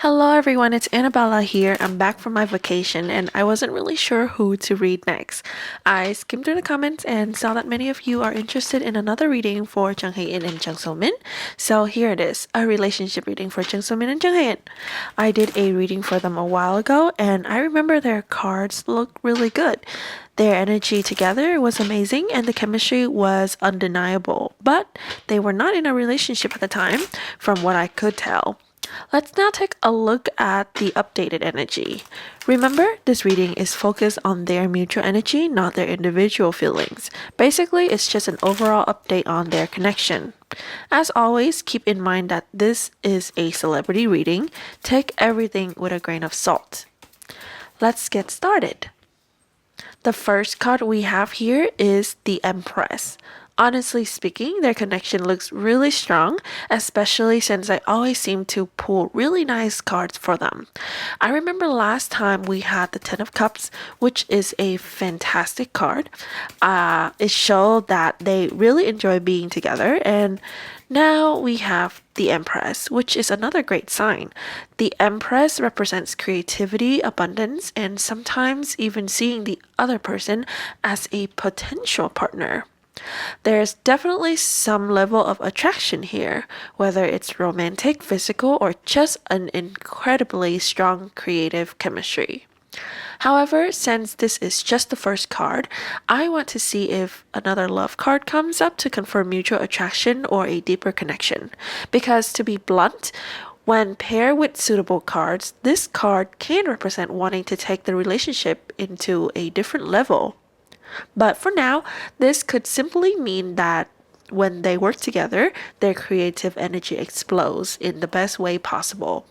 Hello everyone, it's Annabella here. I'm back from my vacation and I wasn't really sure who to read next. I skimmed through the comments and saw that many of you are interested in another reading for Jung Hae and Jung So Min. So here it is, a relationship reading for Jung So Min and Jung Hae. I did a reading for them a while ago and I remember their cards look really good. Their energy together was amazing and the chemistry was undeniable, but they were not in a relationship at the time, from what I could tell. Let's now take a look at the updated energy. Remember, this reading is focused on their mutual energy, not their individual feelings. Basically, it's just an overall update on their connection. As always, keep in mind that this is a celebrity reading. Take everything with a grain of salt. Let's get started. The first card we have here is the Empress. Honestly speaking, their connection looks really strong, especially since I always seem to pull really nice cards for them. I remember last time we had the Ten of Cups, which is a fantastic card. It showed that they really enjoy being together, and now we have the Empress, which is another great sign. The Empress represents creativity, abundance, and sometimes even seeing the other person as a potential partner. There's definitely some level of attraction here, whether it's romantic, physical, or just an incredibly strong creative chemistry. However, since this is just the first card, I want to see if another love card comes up to confirm mutual attraction or a deeper connection. Because to be blunt, when paired with suitable cards, this card can represent wanting to take the relationship into a different level. But for now, this could simply mean that when they work together, their creative energy explodes in the best way possible.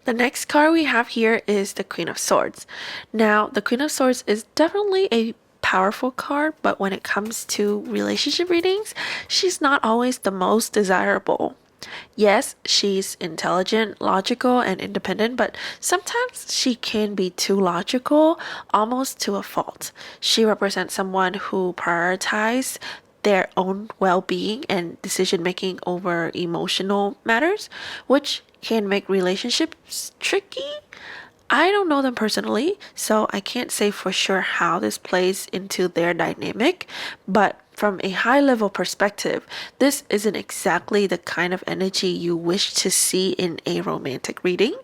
The next card we have here is the Queen of Swords. Now, the Queen of Swords is definitely a powerful card, but when it comes to relationship readings, she's not always the most desirable. Yes, she's intelligent, logical, and independent, but sometimes she can be too logical, almost to a fault. She represents someone who prioritizes their own well being and decision making over emotional matters, which can make relationships tricky. I don't know them personally, so I can't say for sure how this plays into their dynamic, but from a high level perspective, this isn't exactly the kind of energy you wish to see in a romantic reading.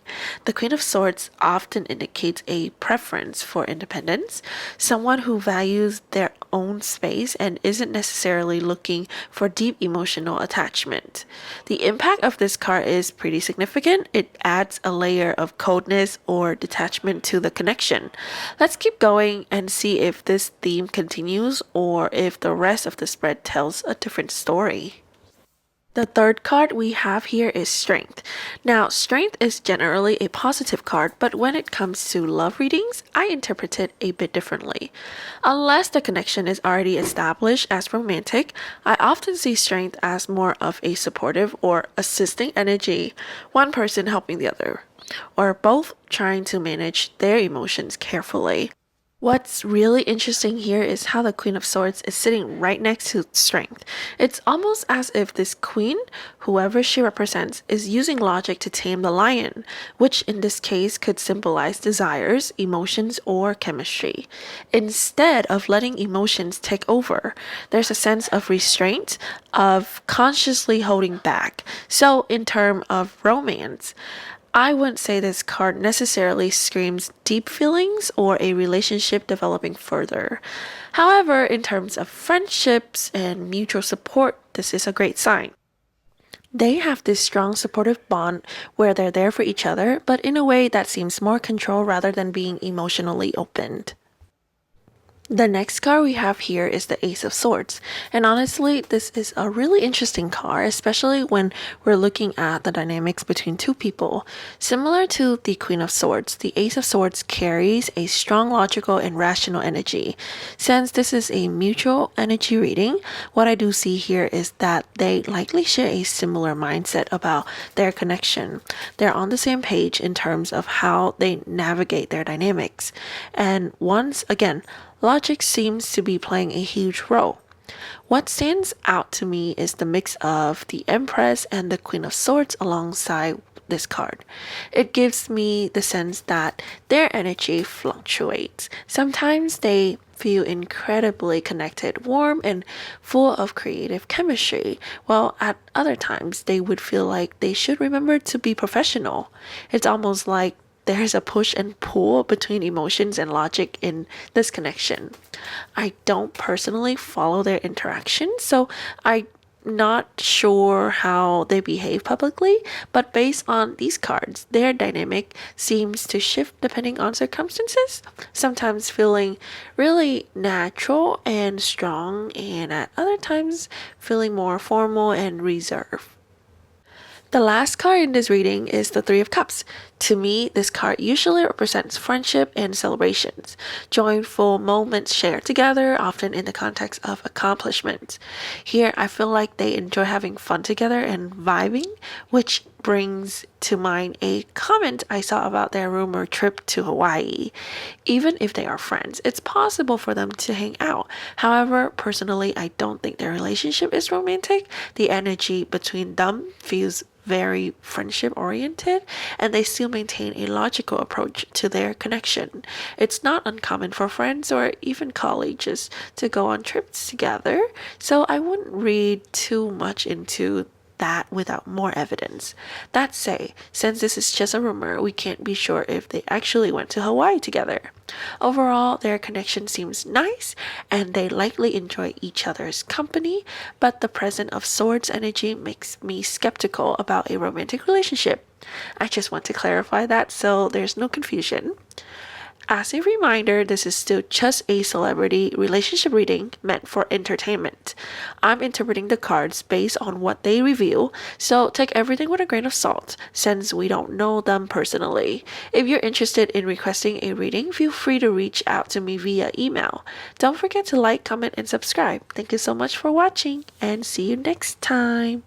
The Queen of Swords often indicates a preference for independence, someone who values their own space and isn't necessarily looking for deep emotional attachment. The impact of this card is pretty significant. It adds a layer of coldness or detachment to the connection. Let's keep going and see if this theme continues or if the rest of the spread tells a different story. The third card we have here is Strength. Now, Strength is generally a positive card, but when it comes to love readings, I interpret it a bit differently. Unless the connection is already established as romantic, I often see Strength as more of a supportive or assisting energy, one person helping the other, or both trying to manage their emotions carefully. What's really interesting here is how the Queen of Swords is sitting right next to Strength. It's almost as if this queen, whoever she represents, is using logic to tame the lion, which in this case could symbolize desires, emotions, or chemistry. Instead of letting emotions take over, there's a sense of restraint, of consciously holding back. So, in terms of romance, I wouldn't say this card necessarily screams deep feelings or a relationship developing further. However, in terms of friendships and mutual support, this is a great sign. They have this strong supportive bond where they're there for each other, but in a way that seems more control rather than being emotionally opened. The next card we have here is the Ace of Swords. And honestly, this is a really interesting card, especially when we're looking at the dynamics between two people. Similar to the Queen of Swords, the Ace of Swords carries a strong logical and rational energy. Since this is a mutual energy reading, what I do see here is that they likely share a similar mindset about their connection. They're on the same page in terms of how they navigate their dynamics. And once again, logic seems to be playing a huge role. What stands out to me is the mix of the Empress and the Queen of Swords alongside this card. It gives me the sense that their energy fluctuates. Sometimes they feel incredibly connected, warm, and full of creative chemistry, while at other times they would feel like they should remember to be professional. It's almost like there's a push and pull between emotions and logic in this connection. I don't personally follow their interaction, so I'm not sure how they behave publicly, but based on these cards, their dynamic seems to shift depending on circumstances, sometimes feeling really natural and strong, and at other times feeling more formal and reserved. The last card in this reading is the Three of Cups. To me, this card usually represents friendship and celebrations, joyful moments shared together, often in the context of accomplishments. Here, I feel like they enjoy having fun together and vibing, which brings to mind a comment I saw about their rumored trip to Hawaii. Even if they are friends, it's possible for them to hang out. However, personally, I don't think their relationship is romantic. The energy between them feels very friendship oriented, and they still maintain a logical approach to their connection. It's not uncommon for friends or even colleagues to go on trips together, so I wouldn't read too much into that without more evidence. That said, since this is just a rumor, we can't be sure if they actually went to Hawaii together. Overall, their connection seems nice and they likely enjoy each other's company, but the presence of swords energy makes me skeptical about a romantic relationship. I just want to clarify that so there's no confusion. As a reminder, this is still just a celebrity relationship reading meant for entertainment. I'm interpreting the cards based on what they reveal, so take everything with a grain of salt since we don't know them personally. If you're interested in requesting a reading, feel free to reach out to me via email. Don't forget to like, comment, and subscribe. Thank you so much for watching, and see you next time.